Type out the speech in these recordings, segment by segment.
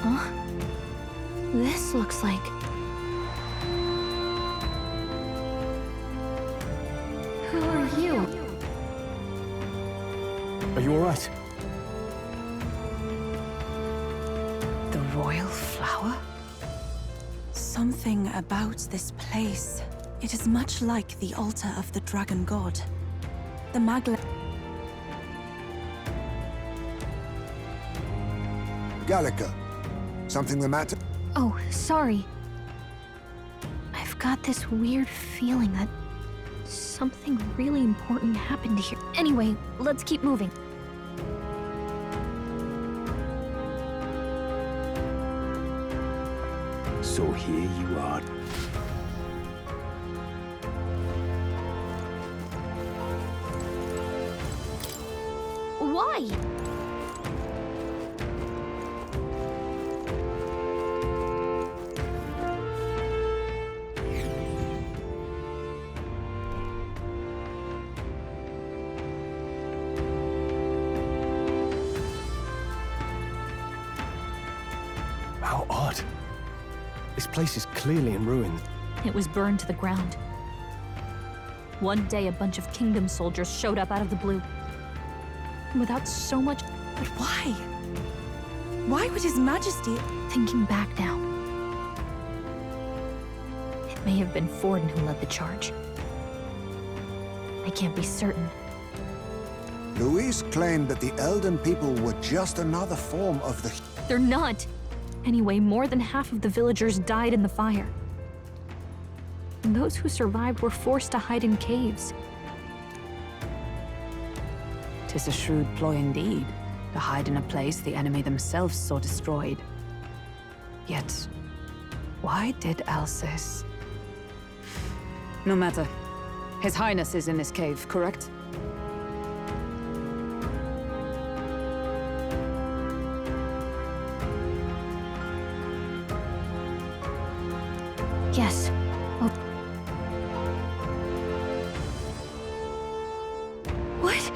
Huh? This looks like... Who are you? Are you alright? The royal flower? Something about this place. It is much like the altar of the dragon god. The Magla... Gallica, something the matter? Oh, sorry. I've got this weird feeling that something really important happened here. Anyway, let's keep moving. So here you are. Why? How odd. This place is clearly in ruin. It was burned to the ground. One day, a bunch of kingdom soldiers showed up out of the blue. Without so much... But why? Why would His Majesty... Thinking back now, it may have been Forden who led the charge. I can't be certain. Luis claimed that the Elden people were just another form of the... They're not! Anyway, more than half of the villagers died in the fire. And those who survived were forced to hide in caves. 'Tis a shrewd ploy indeed, to hide in a place the enemy themselves saw destroyed. Yet, why did Alcest? No matter. His Highness is in this cave, correct? Yes. Oh. What?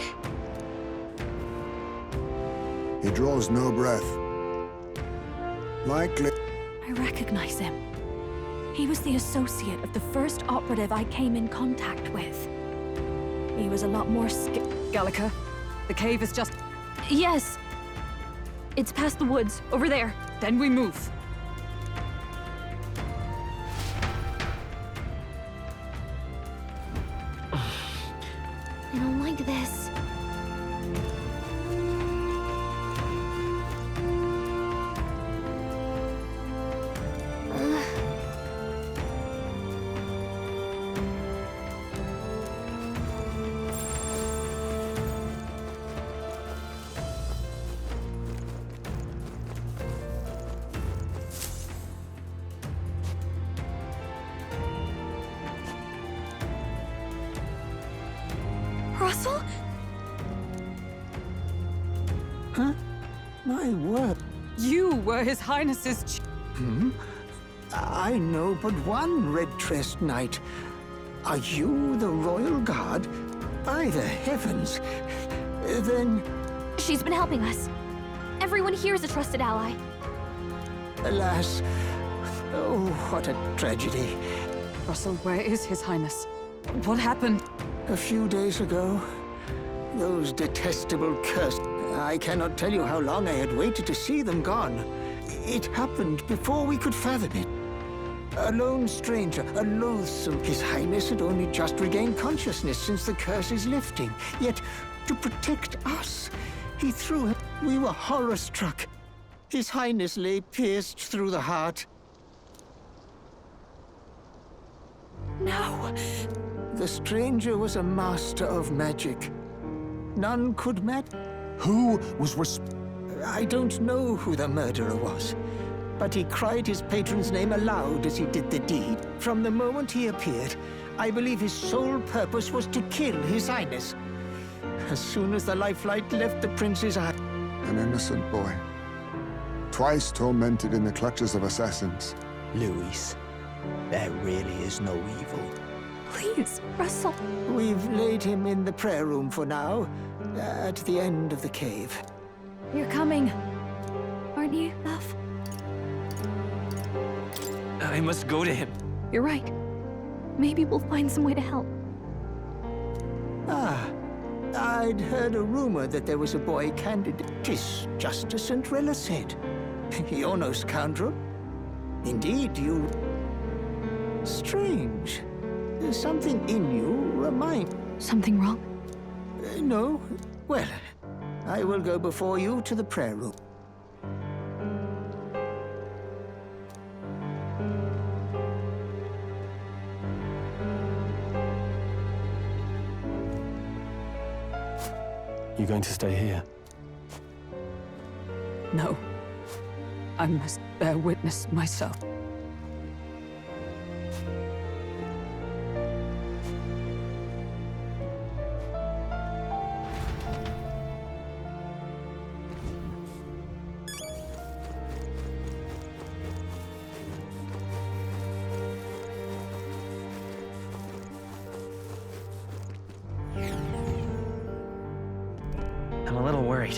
He draws no breath. Likely... I recognize him. He was the associate of the first operative I came in contact with. He was a lot more Gallica, the cave is just... Yes! It's past the woods, over there. Then we move. I don't like this. Russell? Huh? My word. You were His Highness's I know but one red-tressed knight. Are you the royal guard? By the heavens. Then, She's been helping us. Everyone here is a trusted ally. alas, oh, what a tragedy. Russell, where is His Highness? What happened? A few days ago, those detestable curses. I cannot tell you how long I had waited to see them gone. It happened before we could fathom it. A lone stranger, a loathsome. His Highness had only just regained consciousness since the curse is lifting. Yet, to protect us, he threw him. We were horror-struck. His Highness lay pierced through the heart. No! The stranger was a master of magic. None could match. Who was I don't know who the murderer was, but he cried his patron's name aloud as he did the deed. From the moment he appeared, I believe his sole purpose was to kill His Highness. As soon as the lifelight left the prince's eye... An innocent boy. Twice tormented in the clutches of assassins. Luis, there really is no evil. Please, Russell. We've laid him in the prayer room for now, at the end of the cave. You're coming, aren't you, love? I must go to him. You're right. Maybe we'll find some way to help. Ah, I'd heard a rumor that there was a boy candidate. Just as Centrella said. You're no scoundrel. Indeed, you... Strange. Something in you remind... Something wrong? No. Well, I will go before you to the prayer room. You going to stay here? No. I must bear witness myself. I'm a little worried.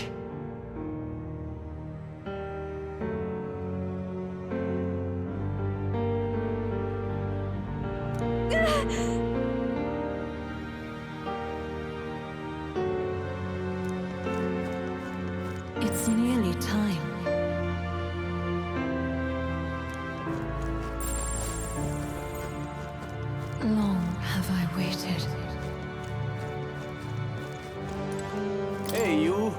It's nearly time. Long have I waited. Hey, you!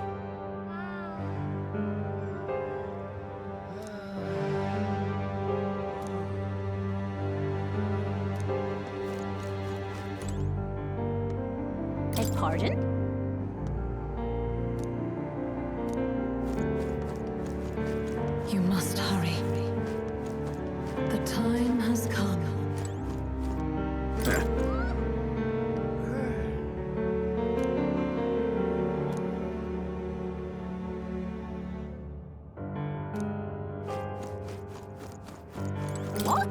Beg pardon? You must hurry. The time has come. What?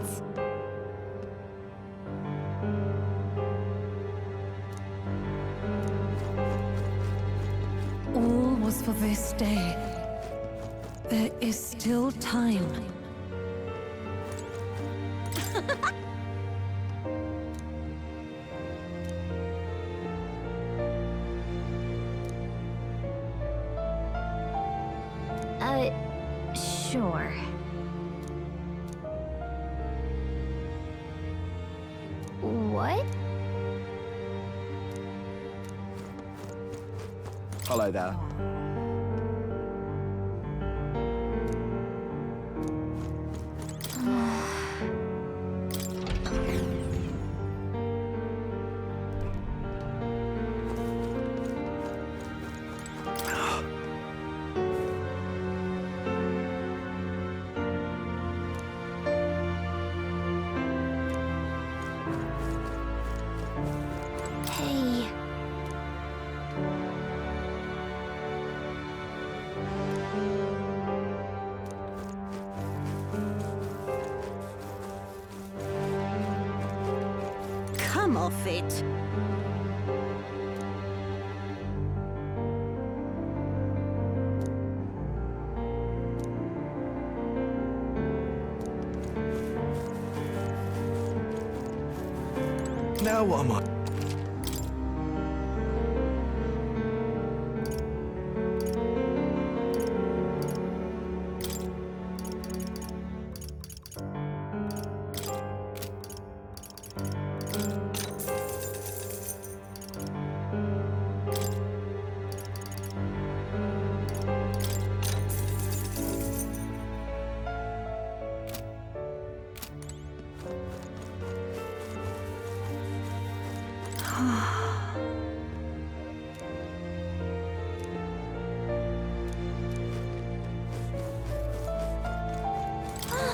All was for this day. There is still time. Sure. What? Hello there. Hey. Come off it. Now what am I?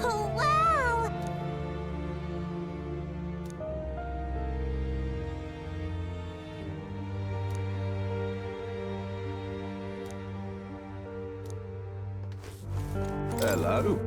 Oh, wow! Hello.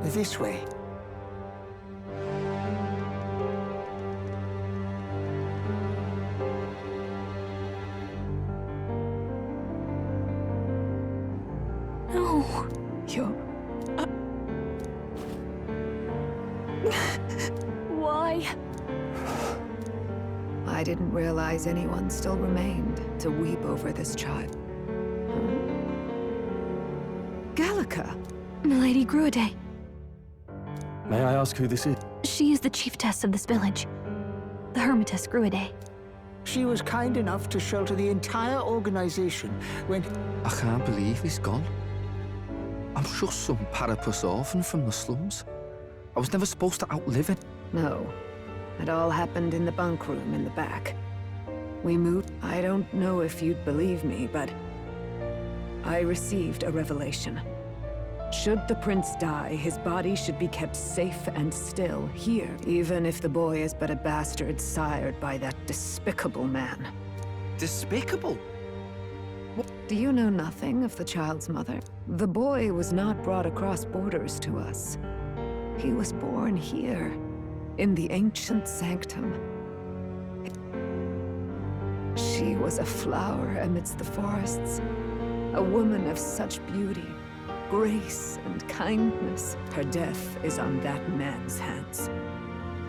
This way. No. You're... Why? I didn't realize anyone still remained to weep over this child. Gallica! Milady Gruide. May I ask who this is? She is the chiefess of this village. The Hermitess Gruide. She was kind enough to shelter the entire organization when... I can't believe he's gone. I'm just some parapus orphan from the slums. I was never supposed to outlive it. No. It all happened in the bunk room in the back. We moved... I don't know if you'd believe me, but... I received a revelation. Should the prince die, his body should be kept safe and still here, even if the boy is but a bastard sired by that despicable man. Despicable? Do you know nothing of the child's mother? The boy was not brought across borders to us. He was born here, in the ancient sanctum. She was a flower amidst the forests, a woman of such beauty, grace, and kindness. Her death is on that man's hands.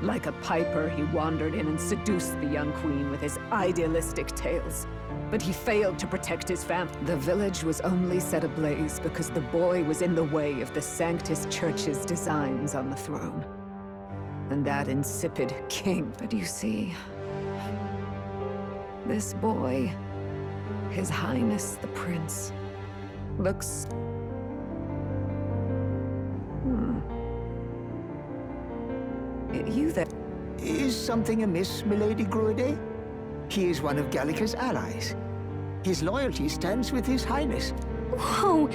Like a piper, he wandered in and seduced the young queen with his idealistic tales. But he failed to protect his family. The village was only set ablaze because the boy was in the way of the Sanctus Church's designs on the throne. And that insipid king. But you see, this boy, His Highness the Prince, looks... You that... Is something amiss, Milady Gruide? He is one of Gallica's allies. His loyalty stands with His Highness. Whoa!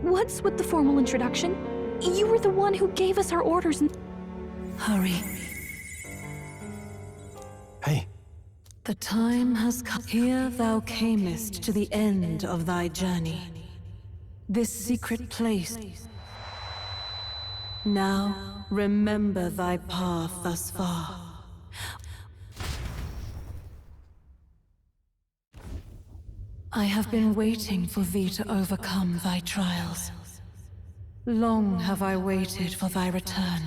What's with the formal introduction? You were the one who gave us our orders and... Hurry. Hey, The time has come. Here thou camest to the end of thy journey. This secret place. Now, remember thy path thus far. I have been waiting for thee to overcome thy trials. Long have I waited for thy return.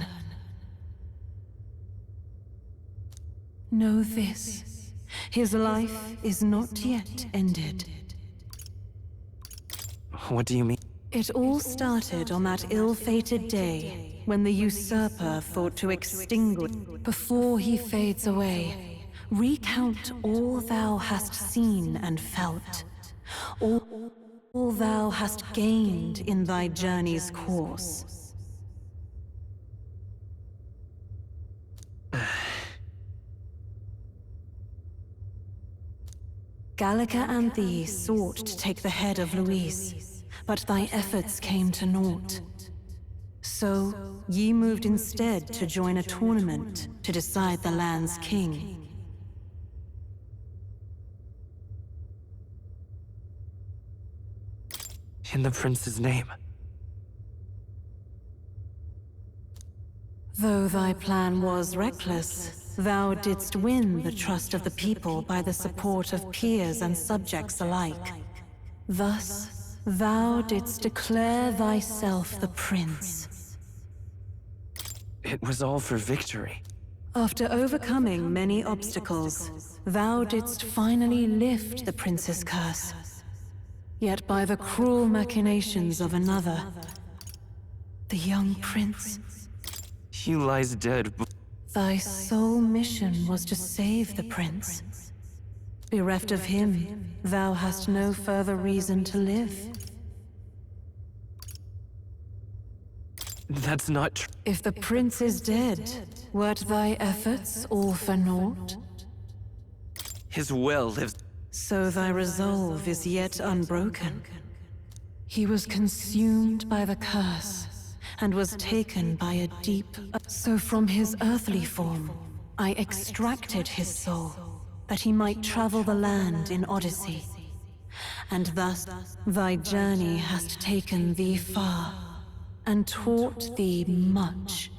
Know this, his life is not yet ended. what do you mean? It all started on that ill-fated day when the usurper thought to extinguish. Before he fades away, recount all thou hast seen and felt, all thou hast gained in thy journey's course. Gallica and thee sought to take the head of Louis, but thy efforts came to naught. So, ye moved instead to join a tournament to decide the land's king. In the prince's name. Though thy plan was reckless, thou didst win the trust of the people by the support of peers and subjects alike. Thus, thou didst declare thyself the prince. It was all for victory. After overcoming many obstacles, thou didst finally lift the prince's curse. Yet by the cruel machinations of another, the young prince, He lies dead. thy sole mission was to save the prince. Bereft of him, thou hast no further reason to live. That's not true. If the prince is dead, wert thy efforts all for naught? His will lives. So thy resolve is yet unbroken. He was consumed by the curse, and was taken by a deep... So from his earthly form, I extracted his soul, that he might travel the land in Odyssey. And thus, thy journey hast taken thee far, and taught thee much.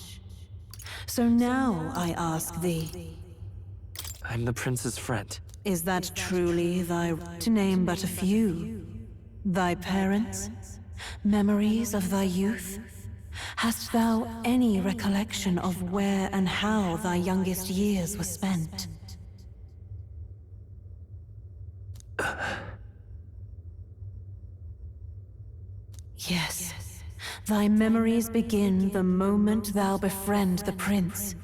So now I ask thee, I'm the prince's friend. is that truly thy to name but a few? Thy parents? Memories of thy youth? Hast thou any recollection of where and how thy youngest years were spent? Yes. Thy memories begin the moment thou befriend the prince.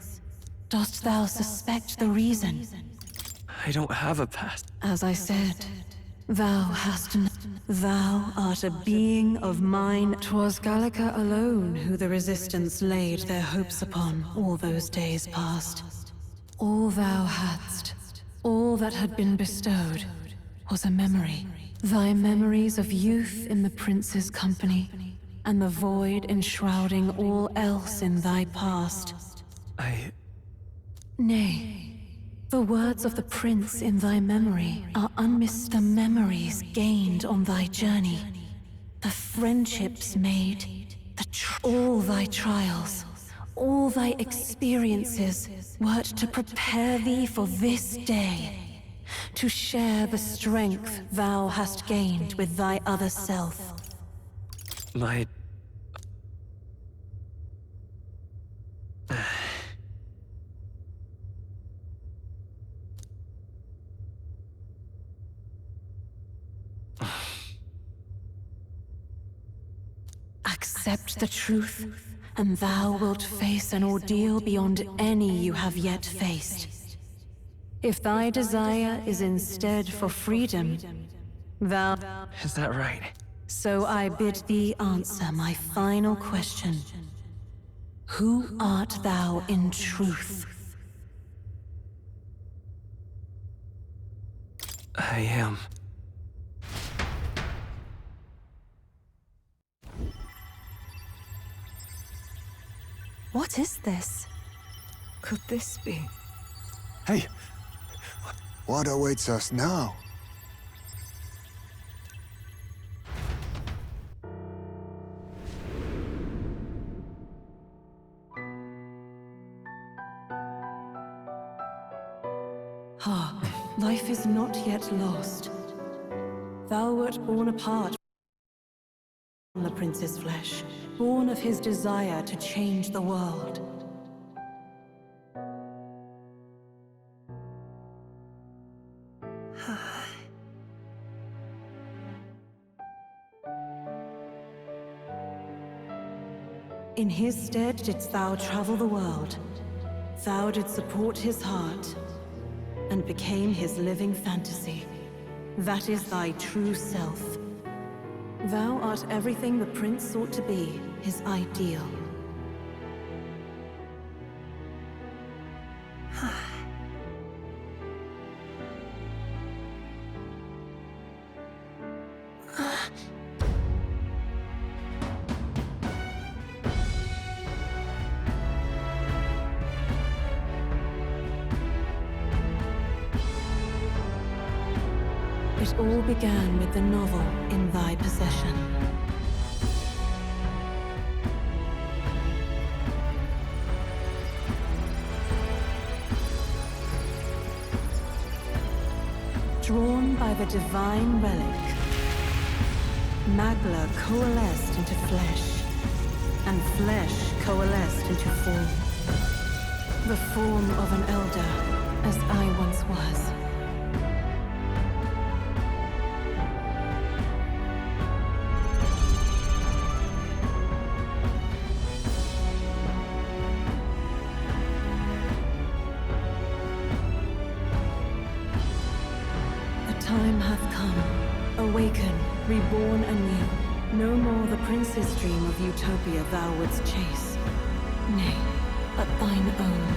Dost thou suspect the reason? I don't have a past. As I said, thou hast thou art a being of mine. 'Twas Gallica alone who the resistance laid their hopes upon all those days past. All thou hadst, all that had been bestowed, was a memory. Thy memories of youth in the prince's company, and the void enshrouding all else in thy past. Nay, the words of the prince in thy memory are the memories gained on thy journey, the friendships made, all thy trials, all thy experiences wert to prepare thee for this day, to share the strength thou hast gained with thy other self. My... Accept the truth, and thou wilt face an ordeal beyond any you have yet faced. If thy desire is instead for freedom, thou... Is that right? So I bid thee answer my final question. Who art thou in truth? I am. What is this? Could this be? Hey, what awaits us now? Hark, life is not yet lost. Thou wert born apart from the prince's flesh, born of his desire to change the world. In his stead didst thou travel the world. Thou didst support his heart, and became his living fantasy. That is thy true self. Thou art everything the prince sought to be, his ideal. It all began with the novel in thy possession. Drawn by the divine relic, Magla coalesced into flesh, and flesh coalesced into form. The form of an elder, as I once was. Time hath come. Awaken, reborn anew. No more the prince's dream of utopia thou wouldst chase. Nay, but thine own.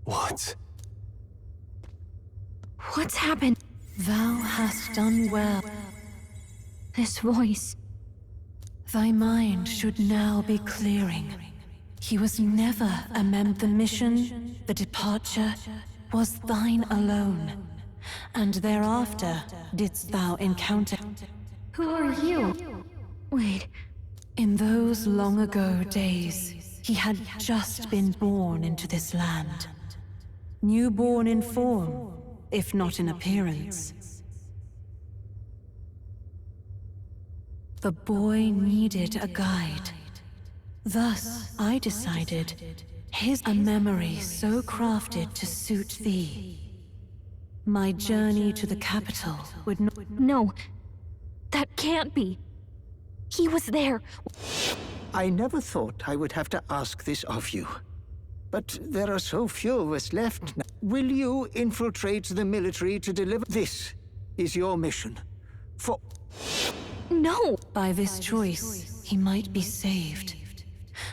What? What's happened? Thou hast done well. This voice. Thy mind should now be clearing. He was never a member. The mission, the departure, was thine alone. And thereafter didst thou encounter. Who are you? Wait, In those long ago days, he had just been born into this land. Newborn in form, if not in appearance. The boy needed a guide. Thus, I decided a memory so crafted to suit thee. My journey to the capital would not... no. That can't be. He was there. I never thought I would have to ask this of you. But there are so few of us left now. Will you infiltrate the military to deliver? This is your mission. For... No! By this choice, he might be saved.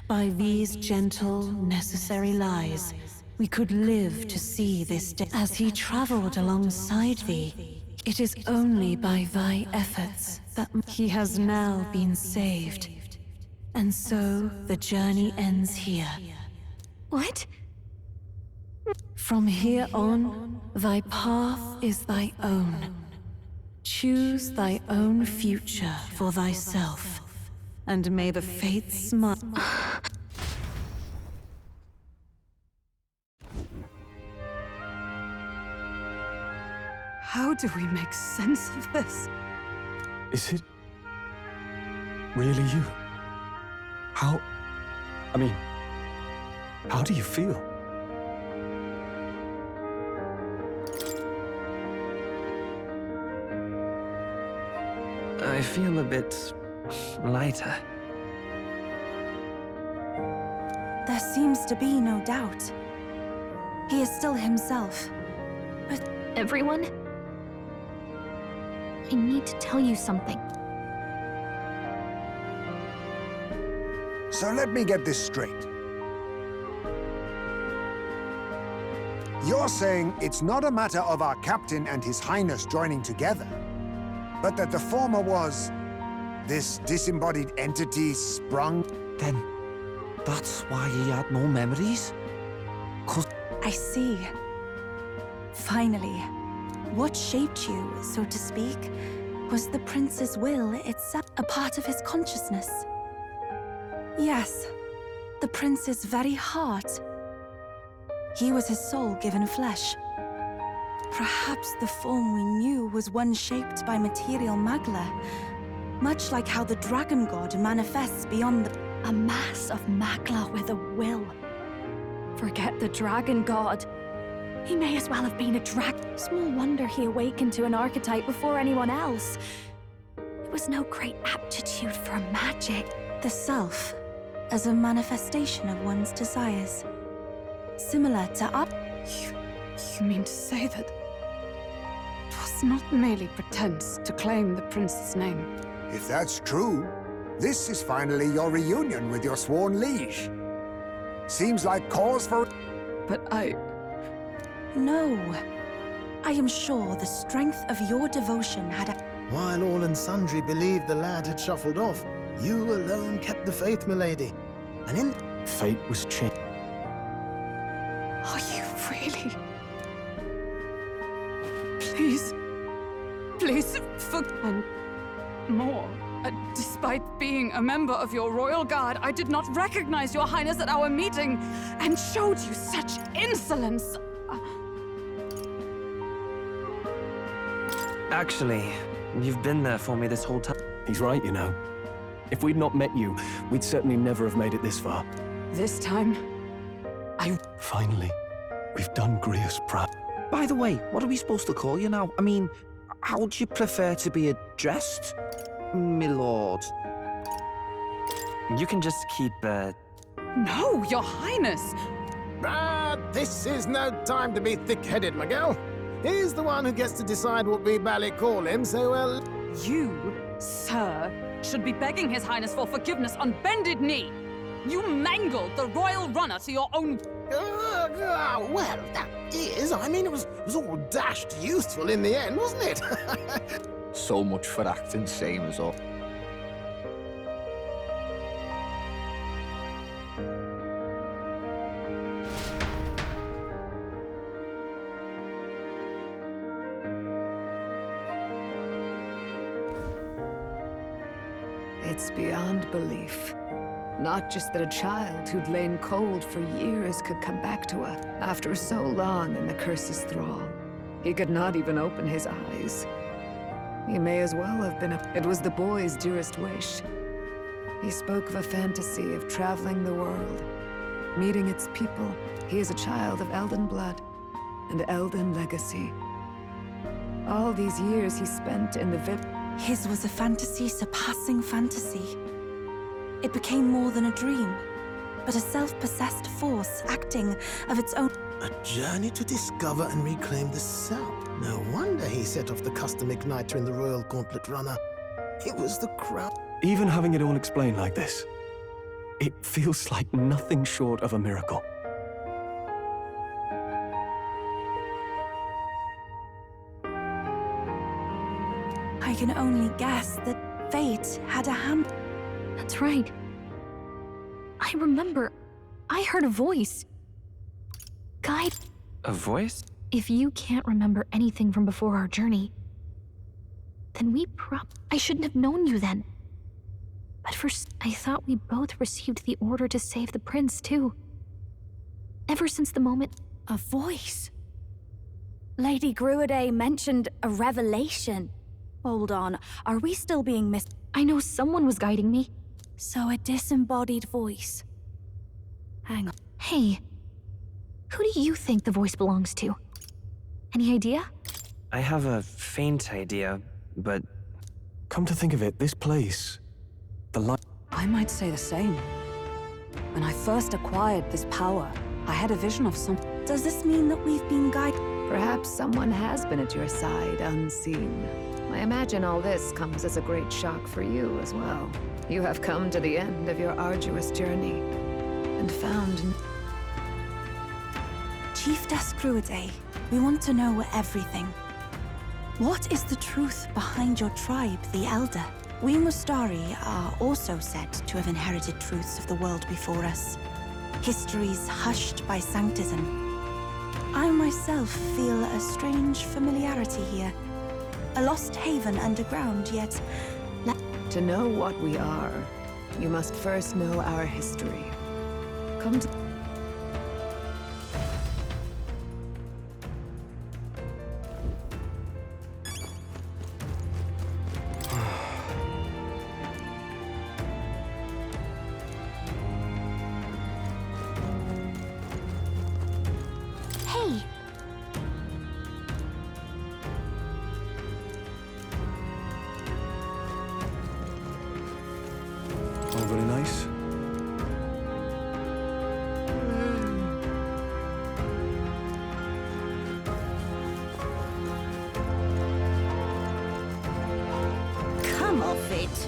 By these gentle, necessary lies, we could live to see this day. As he traveled alongside thee, it is only by thy efforts that he has now been saved. And so, the journey ends here. What? From here on, thy path is thy own. Choose thy own future for thyself, and may the fates smile. How do we make sense of this? Is it really you? How do you feel? I feel a bit lighter. There seems to be no doubt. He is still himself. But Everyone? I need to tell you something. So let me get this straight. You're saying it's not a matter of our captain and His Highness joining together, but that the former was this disembodied entity sprung? Then, that's why he had no memories? 'Cause I see. Finally, what shaped you, so to speak, was the prince's will itself, a part of his consciousness. Yes, the prince's very heart. He was his soul given flesh. Perhaps the form we knew was one shaped by material magla, much like how the dragon god manifests beyond the... A mass of magla with a will. Forget the dragon god. He may as well have been a Small wonder he awakened to an archetype before anyone else. It was no great aptitude for magic. The self, as a manifestation of one's desires. Similar to up. You mean to say that it was not merely pretense to claim the prince's name? If that's true, this is finally your reunion with your sworn liege. Seems like cause for... But No. I am sure the strength of your devotion had a... While all and sundry believed the lad had shuffled off, you alone kept the faith, milady. And in... Fate was changed. are you really? Please, and more. Despite being a member of your royal guard, I did not recognize your highness at our meeting and showed you such insolence. Actually, you've been there for me this whole time. He's right, you know. If we'd not met you, we'd certainly never have made it this far. This time, Finally, we've done Grievous proud. by the way, what are we supposed to call you now? I mean, how would you prefer to be addressed, my lord? You can just keep, No, your highness! This is no time to be thick-headed, Miguel. He's the one who gets to decide what we bally call him, so well... You, sir, should be begging his highness for forgiveness on bended knee. You mangled the royal runner to your own... Well, that is. I mean, it was all dashed useful in the end, wasn't it? So much for acting same as all. It's beyond belief. Not just that a child who'd lain cold for years could come back to her after so long in the curse's thrall. He could not even open his eyes. He may as well have been It was the boy's dearest wish. He spoke of a fantasy of traveling the world, meeting its people. He is a child of Elden blood and Elden legacy. All these years he spent in the His was a fantasy surpassing fantasy. It became more than a dream, but a self-possessed force acting of its own... A journey to discover and reclaim the self. No wonder he set off the custom igniter in the Royal Gauntlet Runner. It was the crown. Even having it all explained like this, it feels like nothing short of a miracle. I can only guess that fate had a hand... That's right. I remember. I heard a voice. Guide. A voice? If you can't remember anything from before our journey, then I shouldn't have known you then. But first, I thought we both received the order to save the prince, too. Ever since the moment... A voice? Lady Gruaday mentioned a revelation. Hold on, are we still being I know someone was guiding me. So a disembodied voice. Hang on. Hey, who do you think the voice belongs to? Any idea? I have a faint idea, but... Come to think of it, this place... I might say the same. When I first acquired this power, I had a vision of some... Does this mean that we've been guided? Perhaps someone has been at your side, unseen. I imagine all this comes as a great shock for you as well. You have come to the end of your arduous journey, and found... Chiefess Gruaday, we want to know everything. What is the truth behind your tribe, the Elder? We Mustari are also said to have inherited truths of the world before us. Histories hushed by sanctism. I myself feel a strange familiarity here. A lost haven underground, yet... To know what we are, you must first know our history. Come to... Hey! All very nice. Come off it.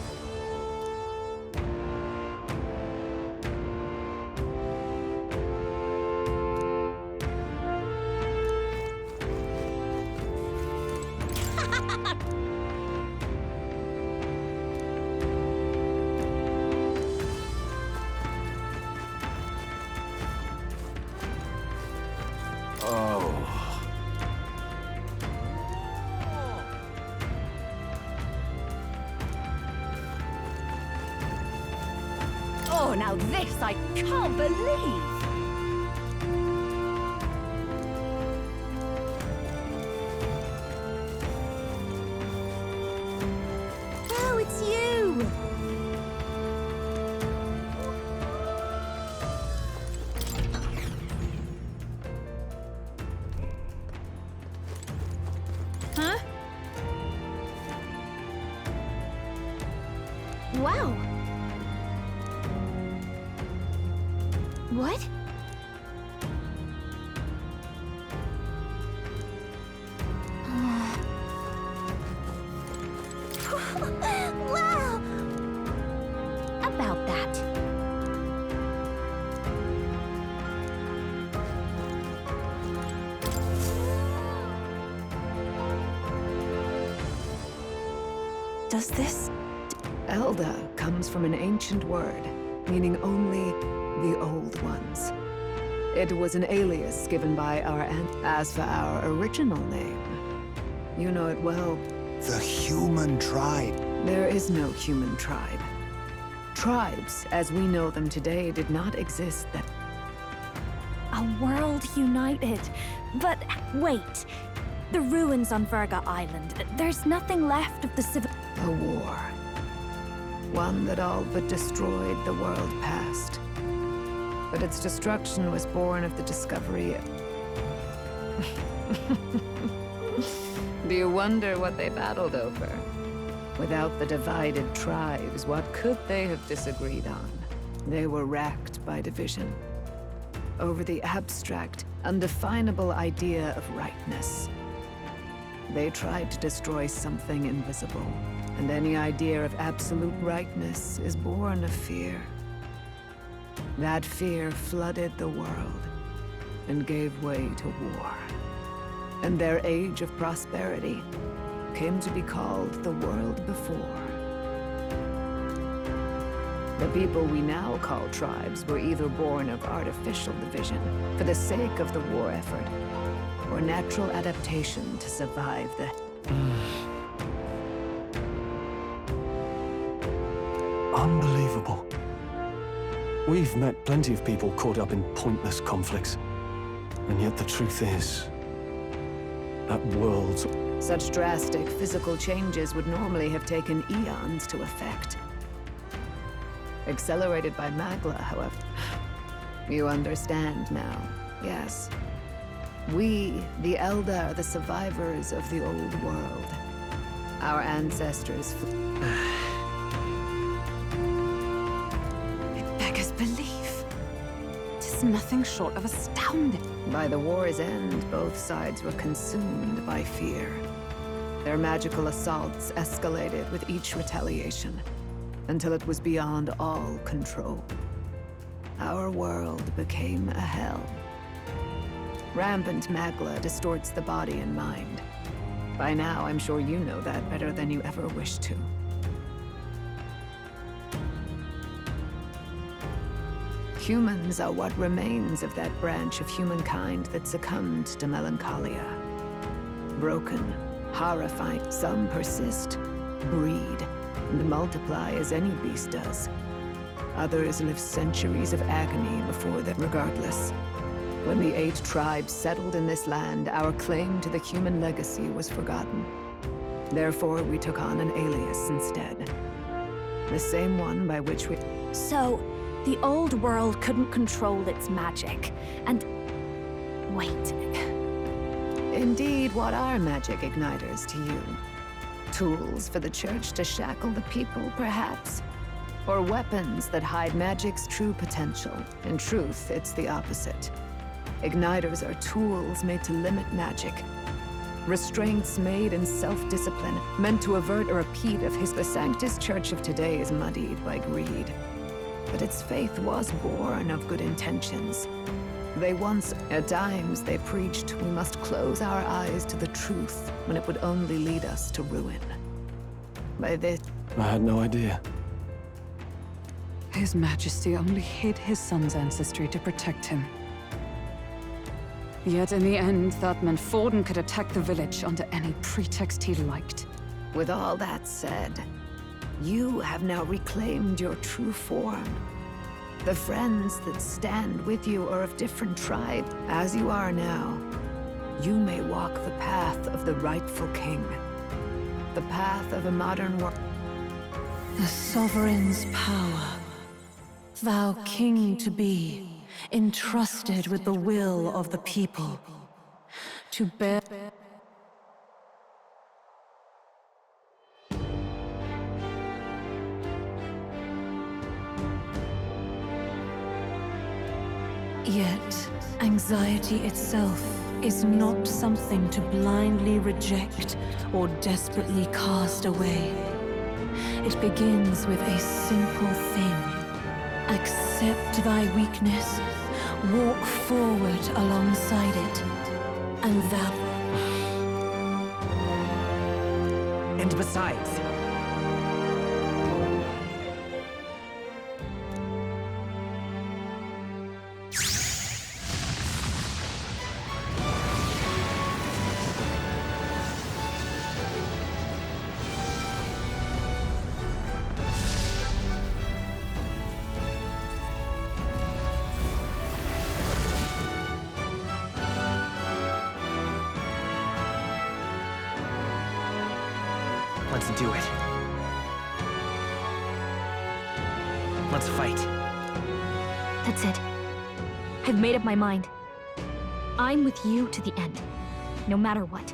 Oh, now this I can't believe! Oh, it's you! Huh? Wow! What? Wow! About that. Does this... Elda comes from an ancient word, meaning only the old ones. It was an alias given by our As for our original name, you know it well. The human tribe. There is no human tribe. Tribes, as we know them today, did not exist then. A world united. But wait. The ruins on Virga Island. There's nothing left of the civil... A war. One that all but destroyed the world past. But its destruction was born of the discovery... Do you wonder what they battled over? Without the divided tribes, what could they have disagreed on? They were racked by division. Over the abstract, undefinable idea of rightness. They tried to destroy something invisible, and any idea of absolute rightness is born of fear. That fear flooded the world and gave way to war. And their age of prosperity came to be called the world before. The people we now call tribes were either born of artificial division for the sake of the war effort, or natural adaptation to survive the... Unbelievable. We've met plenty of people caught up in pointless conflicts. And yet the truth is... that world's... Such drastic physical changes would normally have taken eons to effect. Accelerated by Magla, however. You understand now, yes. We, the Elda, are the survivors of the old world. Our ancestors... It beggars belief. Tis nothing short of astounding. By the war's end, both sides were consumed by fear. Their magical assaults escalated with each retaliation, until it was beyond all control. Our world became a hell. Rampant Magla distorts the body and mind. By now, I'm sure you know that better than you ever wished to. Humans are what remains of that branch of humankind that succumbed to melancholia. Broken, horrifying, some persist, breed, and multiply as any beast does. Others live centuries of agony before them. Regardless, when the 8 tribes settled in this land, our claim to the human legacy was forgotten. Therefore, we took on an alias instead. The same one by which we... So, the old world couldn't control its magic, and... Wait. Indeed, what are magic igniters to you? Tools for the church to shackle the people, perhaps? Or weapons that hide magic's true potential? In truth, it's the opposite. Igniters are tools made to limit magic. Restraints made in self-discipline, meant to avert a repeat of his... The Sanctus Church of today is muddied by greed. But its faith was born of good intentions. They once, at times, they preached we must close our eyes to the truth when it would only lead us to ruin. By this... I had no idea. His Majesty only hid his son's ancestry to protect him. Yet in the end, that meant Forden could attack the village under any pretext he liked. With all that said, you have now reclaimed your true form. The friends that stand with you are of different tribe. As you are now, you may walk the path of the rightful king. The path of a modern world. The sovereign's power. Thou king to be, entrusted with the will of the people. To bear... Yet, anxiety itself is not something to blindly reject or desperately cast away. It begins with a simple thing. Accept thy weakness, walk forward alongside it, and thou... And besides, Let's do it. Let's fight. That's it. I've made up my mind. I'm with you to the end, no matter what.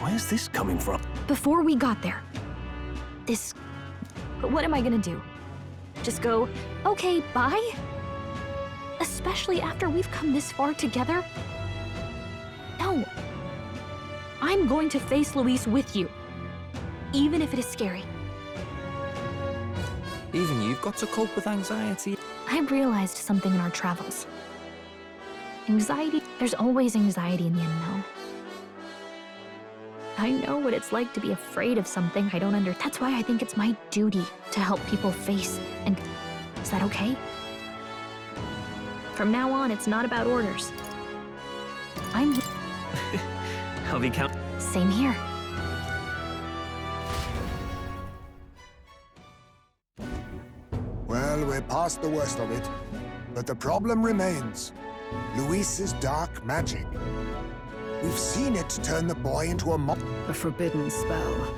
Where's this coming from? Before we got there, this... What am I gonna do? Just go, okay, bye? Especially after we've come this far together? No. I'm going to face Luis with you, even if it is scary. Even you've got to cope with anxiety. I realized something in our travels. Anxiety, there's always anxiety in the unknown. I know what it's like to be afraid of something I don't understand. That's why I think it's my duty to help people face and... Is that okay? From now on, it's not about orders. I'm... I'll be count... Same here. Well, we're past the worst of it. But the problem remains. Luis's dark magic. We've seen it turn the boy into a forbidden spell,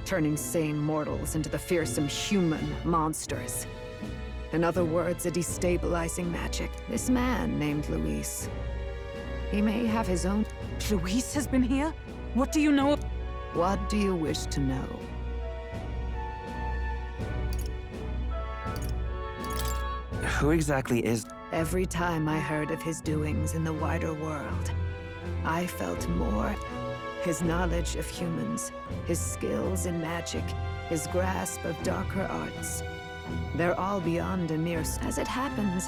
turning sane mortals into the fearsome human monsters. In other words, a destabilizing magic. This man named Luis. He may have his own... Luis has been here? What do you know? What do you wish to know? Who exactly is... Every time I heard of his doings in the wider world, I felt more. His knowledge of humans, his skills in magic, his grasp of darker arts. They're all beyond a mere... As it happens,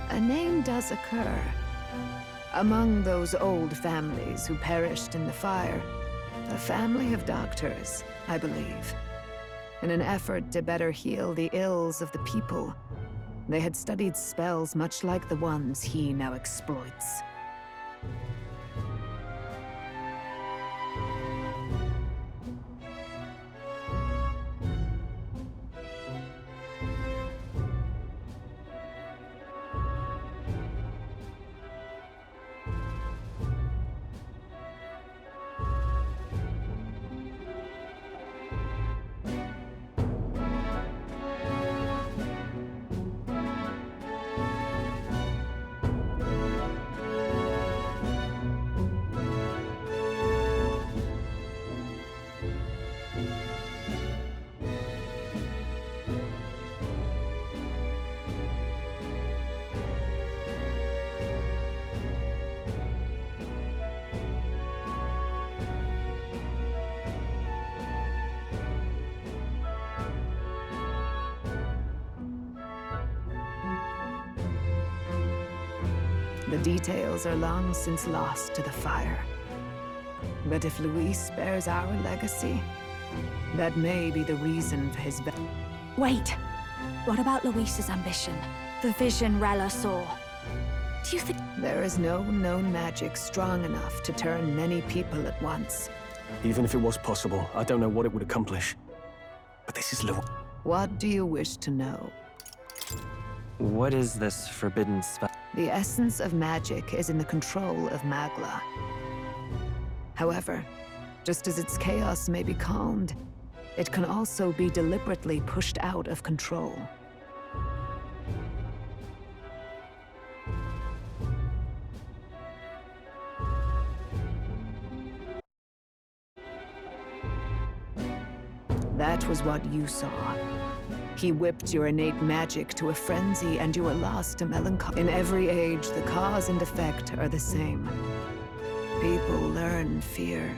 a name does occur. Among those old families who perished in the fire, a family of doctors, I believe. In an effort to better heal the ills of the people, they had studied spells much like the ones he now exploits. The details are long since lost to the fire. But if Luis bears our legacy, that may be the reason for his... Wait! What about Luis's ambition? The vision Rella saw? Do you think... There is no known magic strong enough to turn many people at once. Even if it was possible, I don't know what it would accomplish. But this is Luis. What do you wish to know? What is this forbidden spell? The essence of magic is in the control of Magla. However, just as its chaos may be calmed, it can also be deliberately pushed out of control. That was what you saw. He whipped your innate magic to a frenzy, and you were lost to melancholy. In every age, the cause and effect are the same. People learn fear,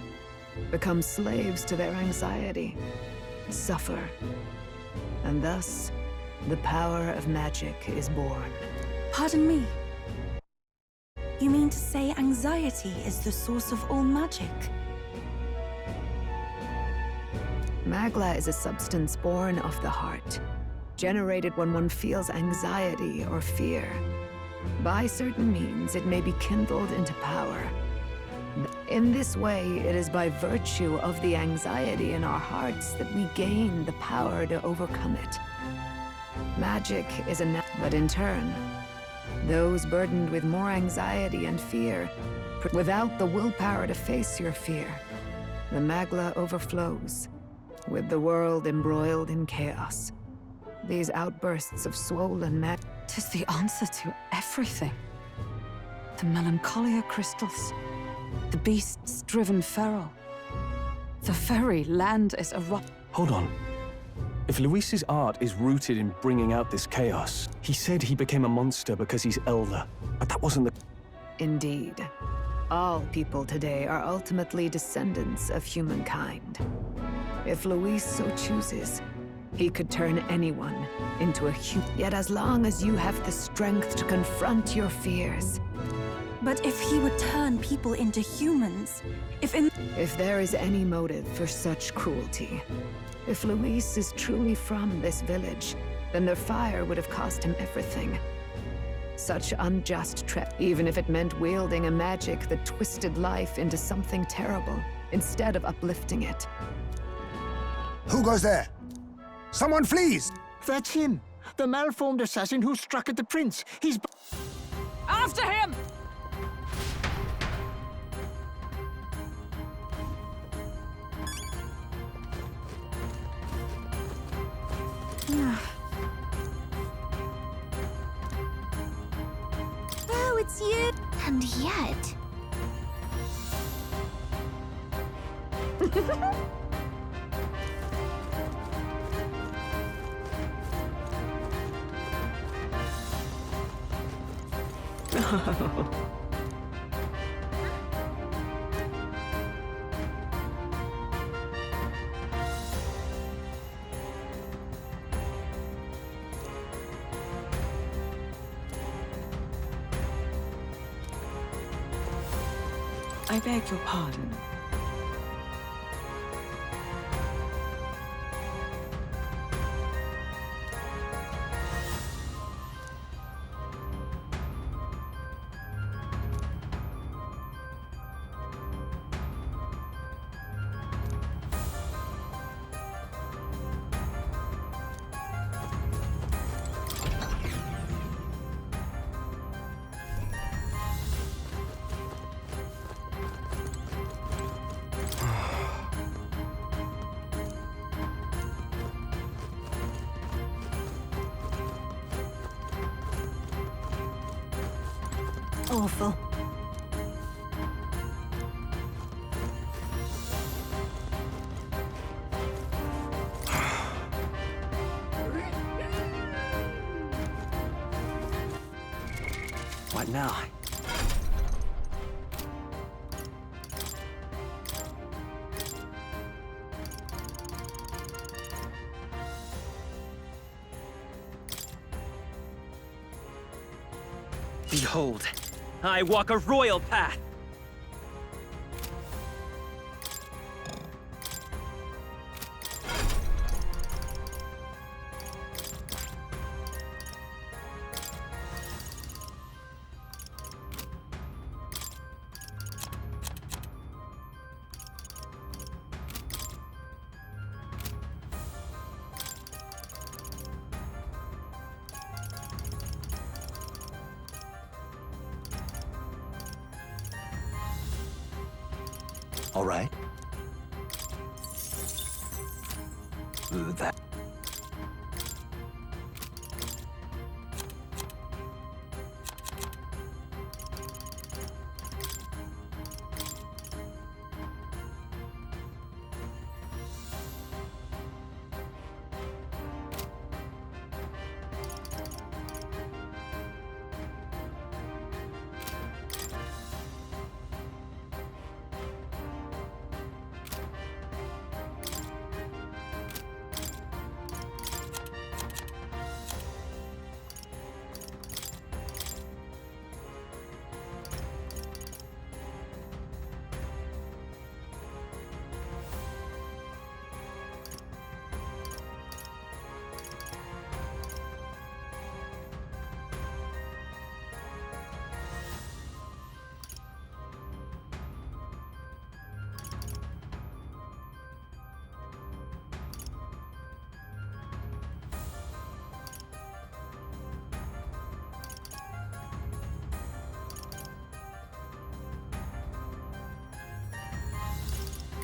become slaves to their anxiety, suffer, and thus, the power of magic is born. Pardon me. You mean to say anxiety is the source of all magic? Magla is a substance born of the heart, generated when one feels anxiety or fear. By certain means, it may be kindled into power. In this way, it is by virtue of the anxiety in our hearts that we gain the power to overcome it. Magic is but in turn, those burdened with more anxiety and fear Without the willpower to face your fear, the Magla overflows, with the world embroiled in chaos. These outbursts of swollen mag... 'Tis the answer to everything. The Melancholia crystals. The beasts driven feral. The very land is erupt. Hold on. If Luis's art is rooted in bringing out this chaos, he said he became a monster because he's elder. But that wasn't the... Indeed. All people today are ultimately descendants of humankind. If Luis so chooses, he could turn anyone into a human. Yet as long as you have the strength to confront your fears... But if he would turn people into humans, If there is any motive for such cruelty, if Luis is truly from this village, then their fire would have cost him everything. Such unjust even if it meant wielding a magic that twisted life into something terrible, instead of uplifting it. Who goes there? Someone flees! That's him! The malformed assassin who struck at the prince! He's... After him! Oh, it's you! And yet... I beg your pardon. awful. What now? Behold, I walk a royal path. All right. That.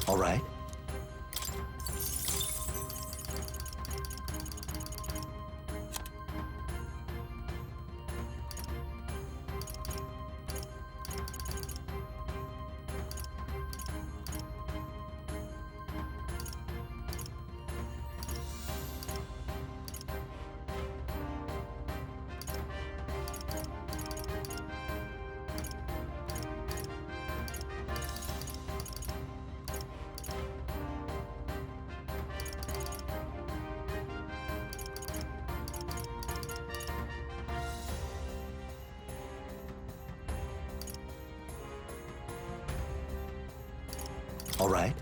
All right. All right.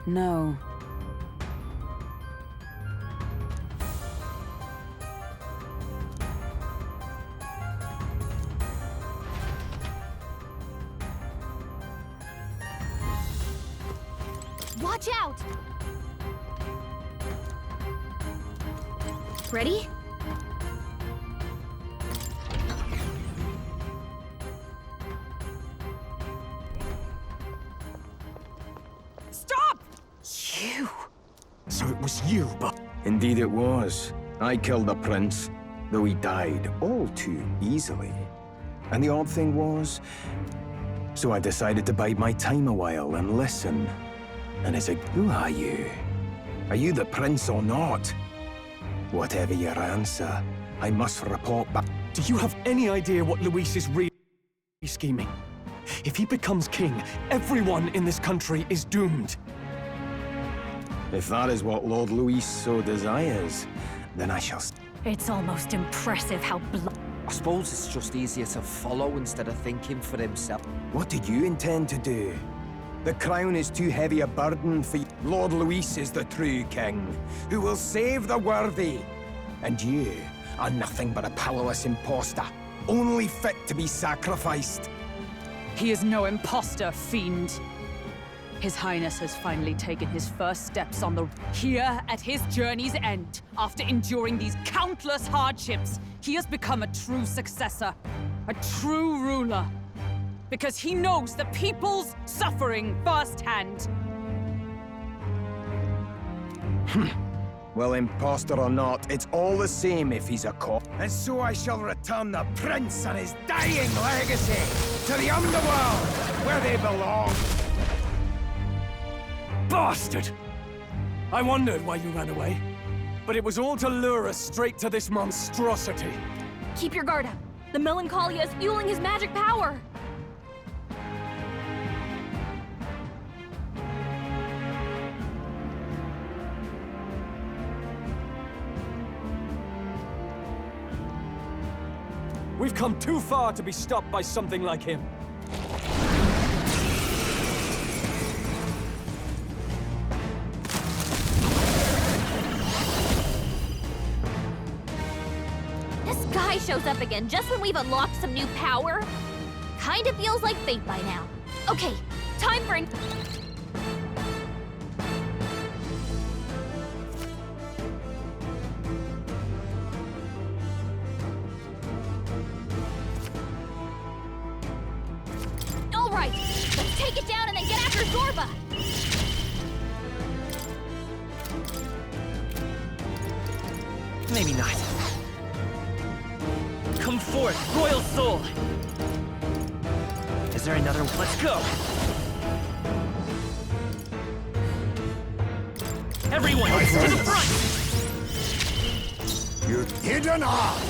No. Watch out! Ready? Stop! You! So it was you, but... Indeed it was. I killed the prince, though he died all too easily. And the odd thing was... So I decided to bide my time a while and listen. And it's who are you? Are you the prince or not? Whatever your answer, I must report back. Do you have any idea what Luis is really scheming? If he becomes king, everyone in this country is doomed. If that is what Lord Luis so desires, then I shall... It's almost impressive how I suppose it's just easier to follow instead of thinking for himself. What did you intend to do? The crown is too heavy a burden for you. Lord Luis is the true king, who will save the worthy. And you are nothing but a powerless imposter, only fit to be sacrificed. He is no imposter, fiend. His Highness has finally taken his first steps on the... Here, at his journey's end, after enduring these countless hardships, he has become a true successor, a true ruler. Because he knows the people's suffering firsthand. Well, imposter or not, it's all the same if he's a cop. And so I shall return the prince and his dying legacy to the underworld, where they belong. Bastard! I wondered why you ran away, but it was all to lure us straight to this monstrosity. Keep your guard up. The Melancholia is fueling his magic power. We've come too far to be stopped by something like him. This guy shows up again just when we've unlocked some new power. Kinda feels like fate by now. Okay, time for... All right, let's take it down and then get after Zorba. Maybe not. Come forth, Royal Soul! Is there another one? Let's go! Everyone, to the front! You hidden art!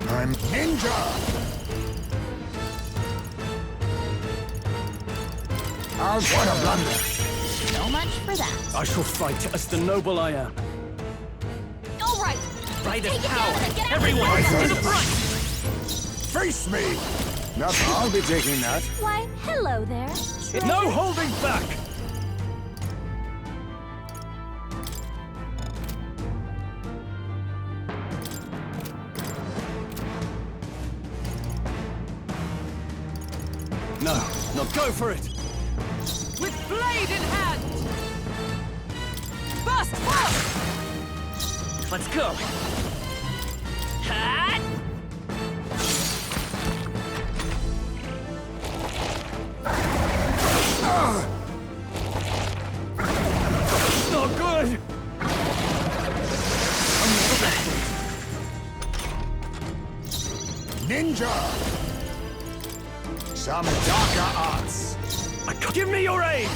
I'm Ninja! What a blunder! So much for that. I shall fight as the noble I am. All right, By the take it down power! and then get after Everyone, Zorba. to the front! Face me! Not I'll be taking that. Why, hello there. No holding back! No, go for it! With blade in hand! Burst forth! Let's go! Ha! Not good! Ninja! Some darker arts. Give me your aid!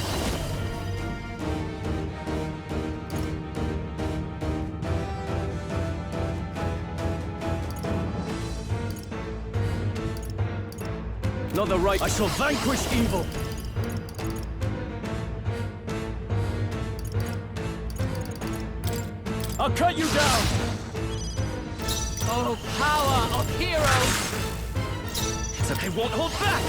Not the right. I shall vanquish evil. I'll cut you down. Oh, power of heroes! It's okay, won't hold back!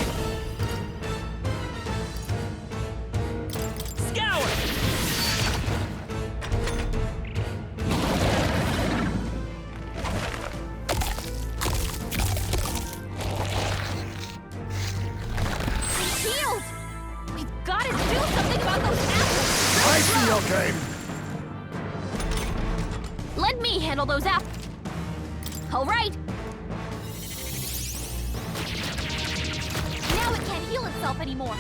Scour! Shield! We've got to do something about those apples! I see your game! Let me handle those apples. All right. Now it can't heal itself anymore.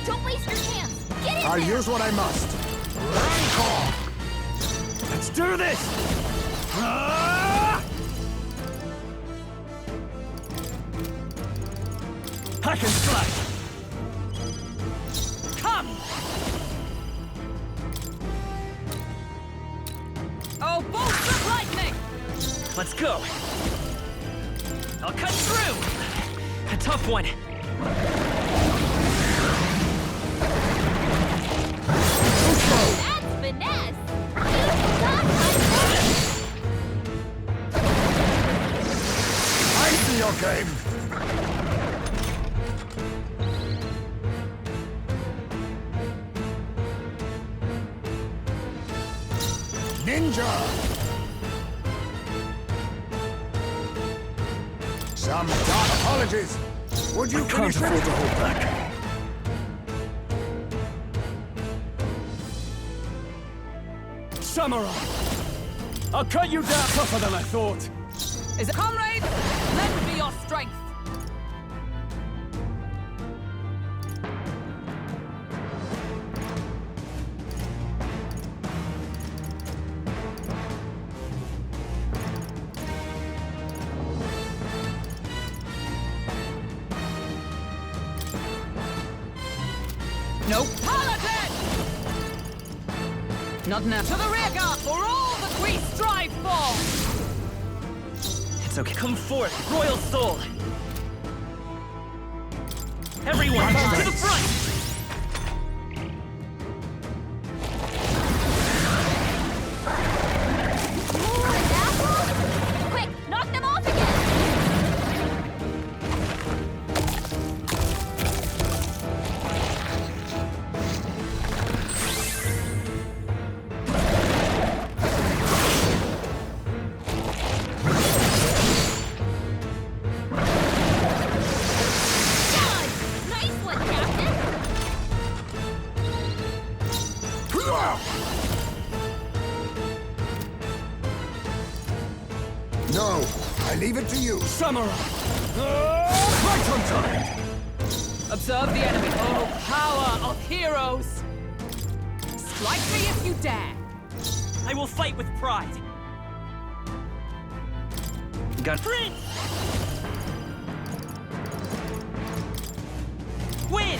Don't waste your chance. Get in I'll there. use what I must. Rancor! Let's do this! Hack and slash! Come! Oh, bolts of lightning! Let's go! I'll cut through! A tough one! That's finesse. You've got my I see your game! Ninja! Some dark apologies! Would you finish Can't afford to hold back. Samurai! I'll cut you down tougher than I thought. Is it comrade? Lend me your strength. No paladin! Not now. To the rear guard for all that we strive for! It's okay, come forth, Royal Soul! Everyone, to the front! More apples? Quick, knock them off again. Nice one, Captain! No, I leave it to you. Samurai! Right on time! Observe the enemy. Oh, power of heroes! Strike me if you dare! I will fight with pride! Got Prince! Win!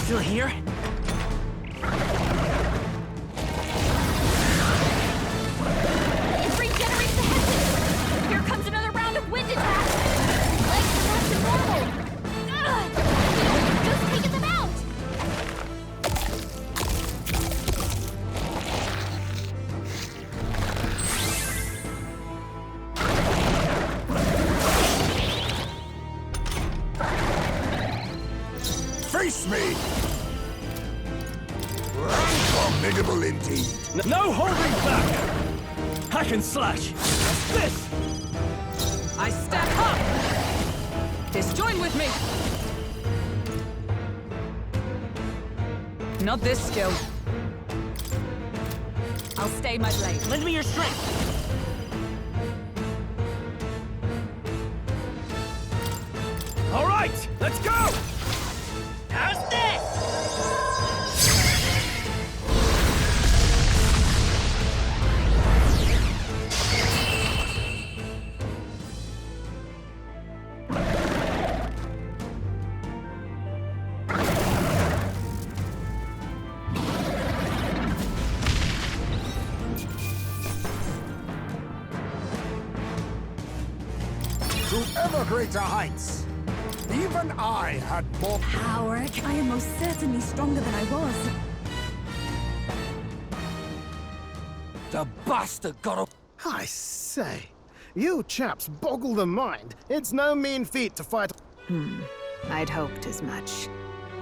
Still here? It regenerates the head. Here comes another round of wind attacks. Legs are back to normal. Ugh! Just taking them out. Face me! Formidable indeed. No holding back! Hack and slash! This! I step up! Disjoin with me! Not this skill. I'll stay my blade. Lend me your strength! All right, let's go! How's this? To ever greater heights. Even I had more power. I am most certainly stronger than I was. The bastard got a... I say, you chaps boggle the mind. It's no mean feat to fight. I'd hoped as much.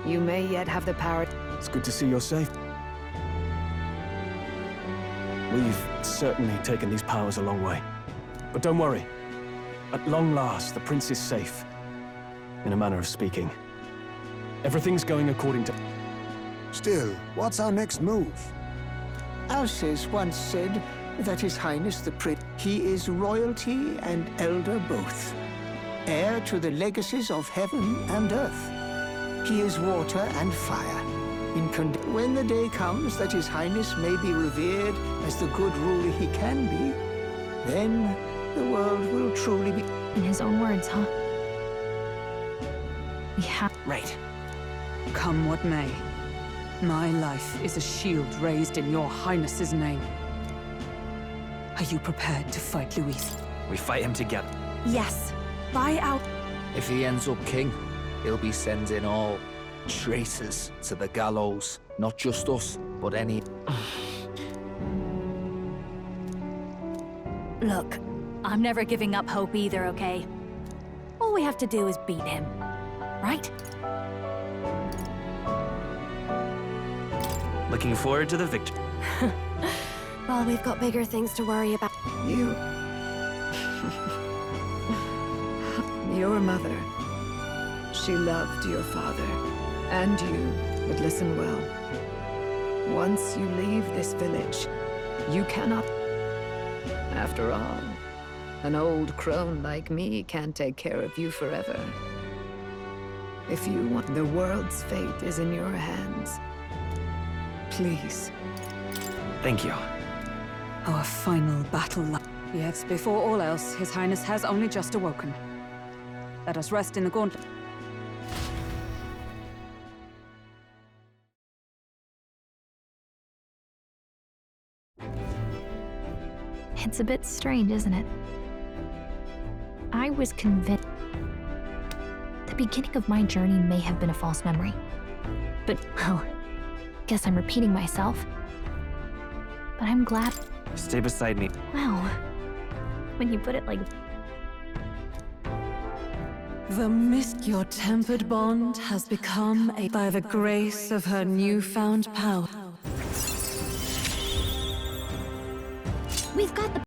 You may yet have the power. It's good to see you're safe. We've certainly taken these powers a long way. But don't worry. At long last, the prince is safe. In a manner of speaking. Everything's going according to... Still, what's our next move? Alces once said that His Highness the Prince, he is royalty and elder both, heir to the legacies of heaven and earth. He is water and fire. When the day comes that His Highness may be revered as the good ruler he can be, then the world will truly be... In his own words, huh? We have... Right. Come what may. My life is a shield raised in your Highness's name. Are you prepared to fight Luis? We fight him together. Yes. By our... If he ends up king, he'll be sending all traitors to the gallows. Not just us, but any... Look, I'm never giving up hope either, okay? All we have to do is beat him. Right? Looking forward to the victory. Well, we've got bigger things to worry about. You... Your mother. She loved your father. And you. But listen well. Once you leave this village, you cannot... After all, an old crone like me can't take care of you forever. If you want... The world's fate is in your hands. Please. Thank you. Our final battle Yes, before all else, His Highness has only just awoken. Let us rest in the gauntlet. It's a bit strange, isn't it? I was convinced... The beginning of my journey may have been a false memory. But, well, guess I'm repeating myself. But I'm glad... Stay beside me. Wow. When you put it like... The mist, your tempered bond has become a... By the grace of her newfound power. We've got the